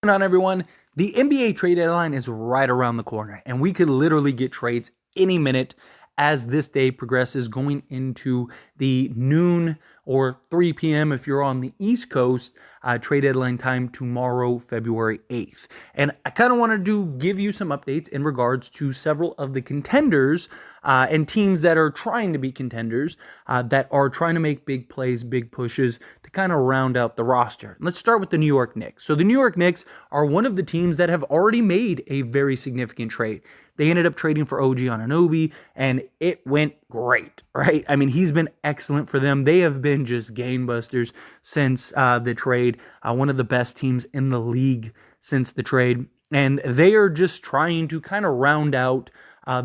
On everyone, the NBA trade deadline is right around the corner, and we could literally get trades any minute as this day progresses, going into the noon or 3 p.m. if you're on the East Coast, trade deadline time tomorrow, February 8th. And I kind of wanted to give you some updates in regards to several of the contenders and teams that are trying to be contenders, that are trying to make big plays, big pushes to kind of round out the roster. Let's start with the New York Knicks. So the New York Knicks are one of the teams that have already made a very significant trade. They ended up trading for OG Anunoby, and it went great, right? I mean, he's been excellent for them. They have been just gangbusters since the trade, one of the best teams in the league since the trade, and they are just trying to kind of round out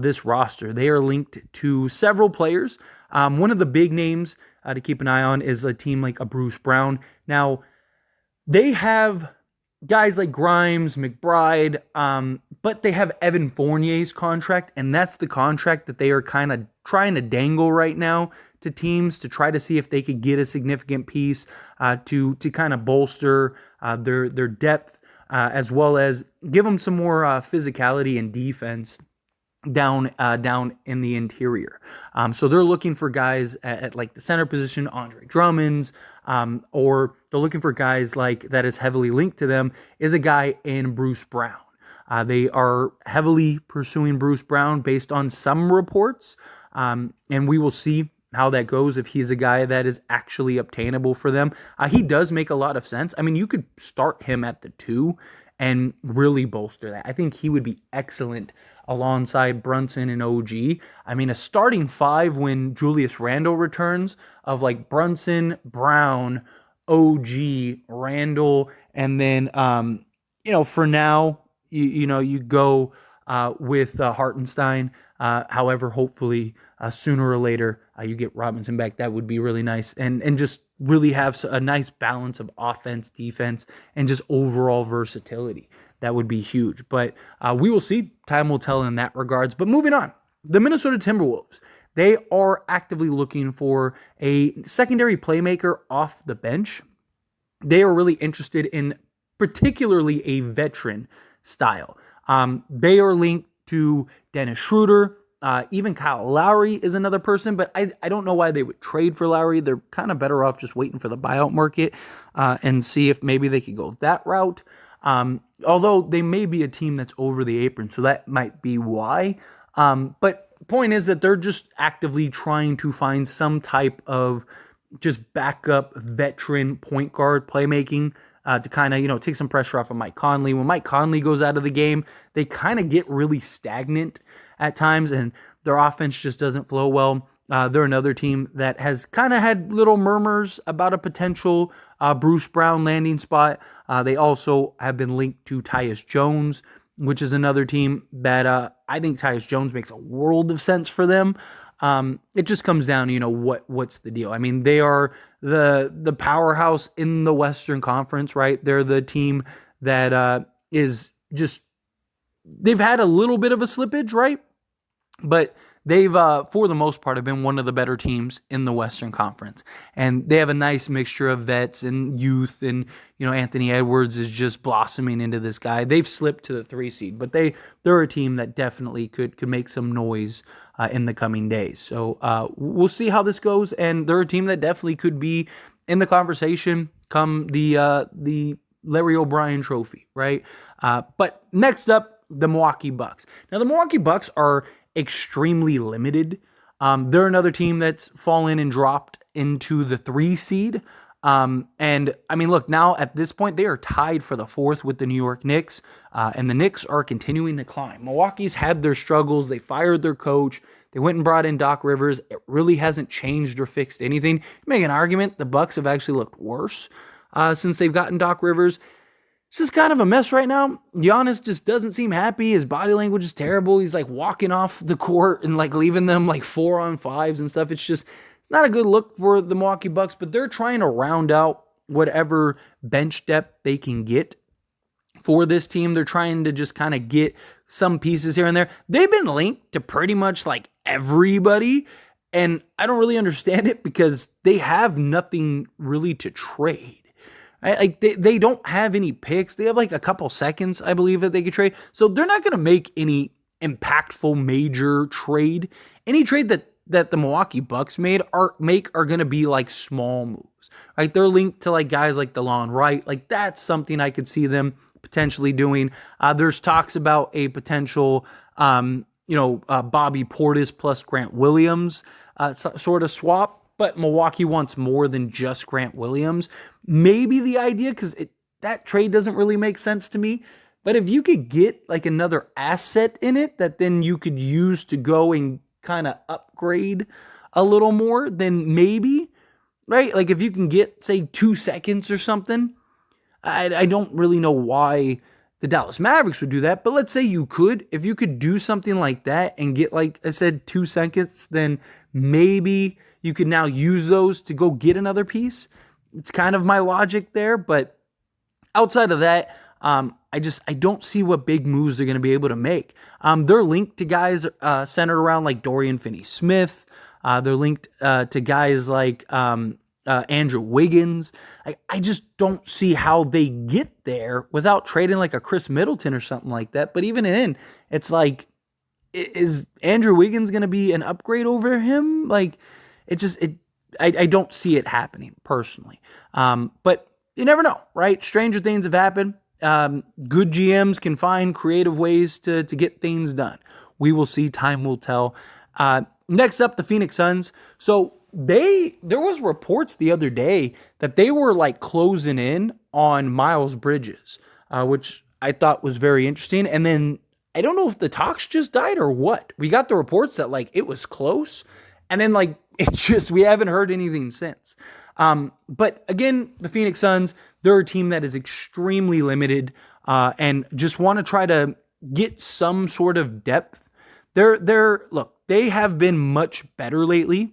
this roster. They are linked to several players. One of the big names to keep an eye on is a team like a Bruce Brown. Now, they have guys like Grimes, McBride, but they have Evan Fournier's contract, and that's the contract that they are kind of trying to dangle right now to teams to try to see if they could get a significant piece to kind of bolster their depth, as well as give them some more physicality and defense down in the interior. So they're looking for guys at like the center position, Andre Drummond's, or they're looking for guys like that is heavily linked to them is a guy in Bruce Brown. They are heavily pursuing Bruce Brown based on some reports, and we will see how that goes if he's a guy that is actually obtainable for them. He does make a lot of sense. I mean, you could start him at the 2 and really bolster that. I think he would be excellent alongside Brunson and OG. I mean, a starting 5 when Julius Randle returns of like Brunson, Brown, OG, Randle, and then, for now, you go with Hartenstein. However, hopefully sooner or later you get Robinson back. That would be really nice, and just really have a nice balance of offense, defense, and just overall versatility. That would be huge. But we will see. Time will tell in that regards. But moving on, the Minnesota Timberwolves. They are actively looking for a secondary playmaker off the bench. They are really interested in particularly a veteran style. They are linked to Dennis Schroeder. Even Kyle Lowry is another person, but I don't know why they would trade for Lowry. They're kind of better off just waiting for the buyout market and see if maybe they could go that route. Although they may be a team that's over the apron, so that might be why. But the point is that they're just actively trying to find some type of just backup veteran point guard playmaking to kind of, take some pressure off of Mike Conley. When Mike Conley goes out of the game, they kind of get really stagnant at times, and their offense just doesn't flow well. They're another team that has kind of had little murmurs about a potential Bruce Brown landing spot. They also have been linked to Tyus Jones, which is another team that I think Tyus Jones makes a world of sense for them. It just comes down to, what's the deal? I mean, they are the powerhouse in the Western Conference, right? They're the team that is just, they've had a little bit of a slippage, right? But they've, for the most part, have been one of the better teams in the Western Conference. And they have a nice mixture of vets and youth. And, Anthony Edwards is just blossoming into this guy. They've slipped to the 3 seed, but they're a team that definitely could make some noise in the coming days. So we'll see how this goes. And they're a team that definitely could be in the conversation come the Larry O'Brien trophy, right? But next up, the Milwaukee Bucks. Now, the Milwaukee Bucks are extremely limited. They're another team that's fallen and dropped into the 3 seed. And I mean, look, now at this point, they are tied for the 4th with the New York Knicks, and the Knicks are continuing to climb. Milwaukee's had their struggles. They fired their coach. They went and brought in Doc Rivers. It really hasn't changed or fixed anything. You make an argument, the Bucks have actually looked worse since they've gotten Doc Rivers. It's just kind of a mess right now. Giannis just doesn't seem happy. His body language is terrible. He's like walking off the court and like leaving them like 4-on-5s and stuff. It's not a good look for the Milwaukee Bucks, but they're trying to round out whatever bench depth they can get for this team. They're trying to just kind of get some pieces here and there. They've been linked to pretty much like everybody, and I don't really understand it because they have nothing really to trade. right? Like they don't have any picks. They have like a couple seconds, I believe, that they could trade. So they're not going to make any impactful major trade. Any trade that the Milwaukee Bucks are going to be like small moves, right? They're linked to like guys like DeLon Wright. Like that's something I could see them potentially doing. There's talks about a potential, Bobby Portis plus Grant Williams sort of swap. But Milwaukee wants more than just Grant Williams. Maybe the idea, because that trade doesn't really make sense to me. But if you could get like another asset in it that then you could use to go and kind of upgrade a little more, then maybe, right? Like if you can get, say, 2 seconds or something. I don't really know why the Dallas Mavericks would do that, but let's say you could. If you could do something like that and get, like I said, 2 seconds, then maybe you could now use those to go get another piece. It's kind of my logic there, but outside of that, I don't see what big moves they're going to be able to make. They're linked to guys centered around like Dorian Finney-Smith. They're linked to guys like Andrew Wiggins. I just don't see how they get there without trading like a Chris Middleton or something like that. But even then, it's like, is Andrew Wiggins going to be an upgrade over him? Like, I don't see it happening personally. But you never know, right? Stranger things have happened. Good GMs can find creative ways to get things done. We will see. Time will tell. Next up, the Phoenix Suns. So there was reports the other day that they were like closing in on Miles Bridges, which I thought was very interesting. And then I don't know if the talks just died or what. We got the reports that like it was close, and then like we haven't heard anything since. But again, the Phoenix Suns, they're a team that is extremely limited and just want to try to get some sort of depth. They have been much better lately.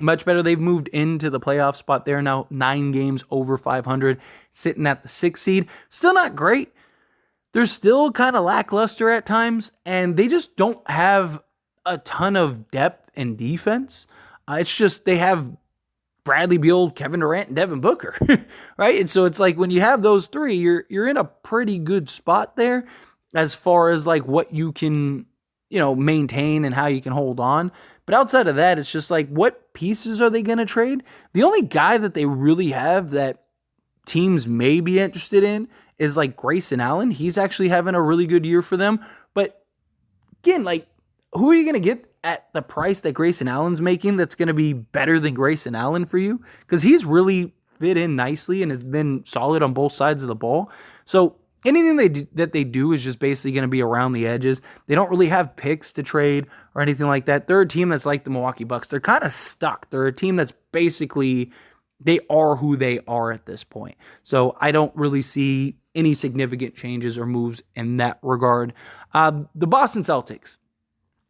Much better. They've moved into the playoff spot. They're now 9 games over 500, sitting at the 6th seed. Still not great. They're still kind of lackluster at times, and they just don't have a ton of depth in defense. It's just they have Bradley Beal, Kevin Durant, and Devin Booker, right? And so it's like when you have those three, you're in a pretty good spot there as far as like what you can, maintain and how you can hold on. But outside of that, it's just like, what pieces are they going to trade? The only guy that they really have that teams may be interested in is like Grayson Allen. He's actually having a really good year for them. But again, like, who are you going to get at the price that Grayson Allen's making that's going to be better than Grayson Allen for you? Because he's really fit in nicely and has been solid on both sides of the ball. So anything that they do is just basically going to be around the edges. They don't really have picks to trade or anything like that. They're a team that's like the Milwaukee Bucks. They're kind of stuck. They're a team that's basically, they are who they are at this point. So I don't really see any significant changes or moves in that regard. The Boston Celtics.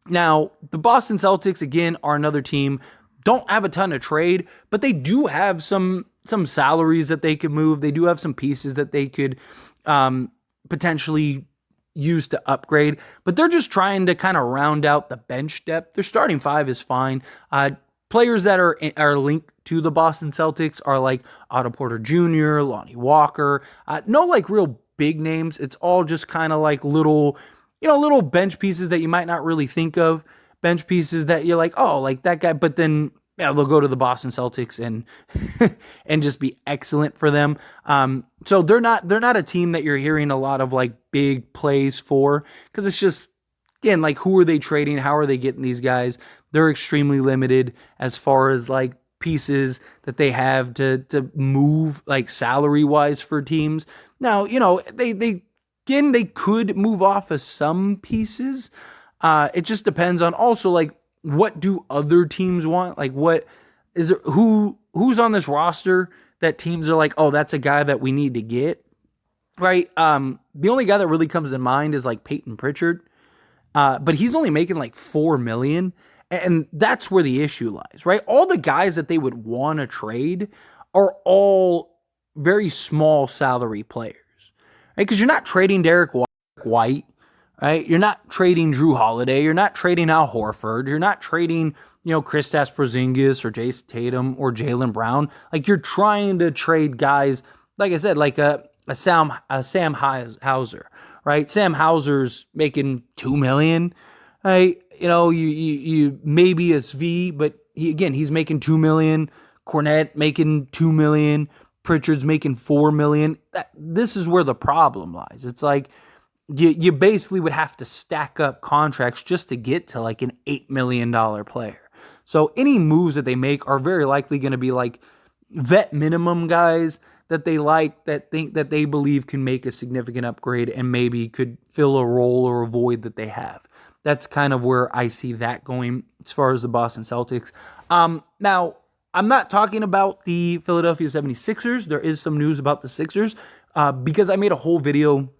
Now, the Boston Celtics, again, are another team. Don't have a ton of trade, but they do have some salaries that they could move. They do have some pieces that they could potentially use to upgrade, but they're just trying to kind of round out the bench depth. Their starting 5 is fine. Players that are linked to the Boston Celtics are like Otto Porter Jr., Lonnie Walker. No like real big names. It's all just kind of like little bench pieces that you might not really think of. Bench pieces that you're like, oh, like that guy. But then they'll go to the Boston Celtics and and just be excellent for them. So they're not a team that you're hearing a lot of like big plays for, because it's just, again, like, who are they trading? How are they getting these guys? They're extremely limited as far as like pieces that they have to move like salary wise for teams. Now, they could move off of some pieces. It just depends on also like, what do other teams want? Like, what is there, who's on this roster that teams are like, oh, that's a guy that we need to get, right? The only guy that really comes to mind is like Peyton Pritchard, but he's only making like $4 million, and that's where the issue lies, right? All the guys that they would want to trade are all very small salary players, right? Because you're not trading Derek White. Right? You're not trading Drew Holiday. You're not trading Al Horford. You're not trading, Kristaps Porzingis or Jason Tatum or Jaylen Brown. Like, you're trying to trade guys like I said, like a Sam Hauser, right? Sam Hauser's making $2 million, right? You maybe a SV, but he's making $2 million. Cornette making $2 million. Pritchard's making $4 million. This is where the problem lies. It's like you basically would have to stack up contracts just to get to like an $8 million player. So any moves that they make are very likely going to be like vet minimum guys that they like, that think that they believe can make a significant upgrade and maybe could fill a role or a void that they have. That's kind of where I see that going as far as the Boston Celtics. Now, I'm not talking about the Philadelphia 76ers. There is some news about the Sixers because I made a whole video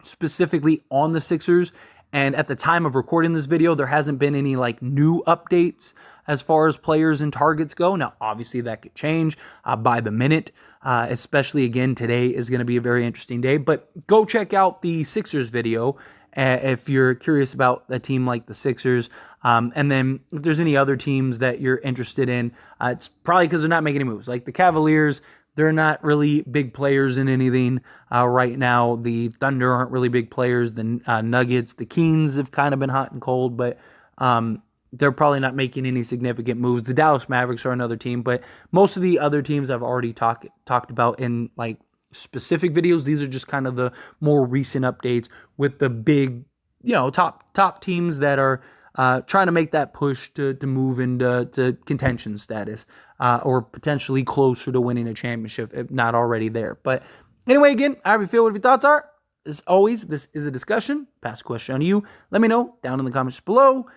specifically on the Sixers. And at the time of recording this video, there hasn't been any like new updates as far as players and targets go. Now, obviously that could change by the minute, especially again, today is going to be a very interesting day, but go check out the Sixers video if you're curious about a team like the Sixers. And then if there's any other teams that you're interested in, it's probably because they're not making any moves. Like the Cavaliers, they're not really big players in anything right now. The Thunder aren't really big players. The Nuggets, the Kings have kind of been hot and cold, but they're probably not making any significant moves. The Dallas Mavericks are another team, but most of the other teams I've already talked about in like specific videos. These are just kind of the more recent updates with the big, top teams that are trying to make that push to move into contention status or potentially closer to winning a championship, if not already there. But anyway, again, however you feel, what your thoughts are. As always, this is a discussion. Pass a question on you. Let me know down in the comments below.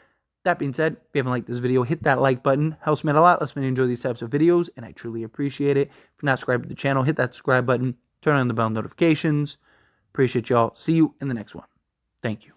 That being said, if you haven't liked this video, hit that like button. Helps me out a lot. Lets me enjoy these types of videos, and I truly appreciate it. If you're not subscribed to the channel, hit that subscribe button. Turn on the bell notifications. Appreciate y'all. See you in the next one. Thank you.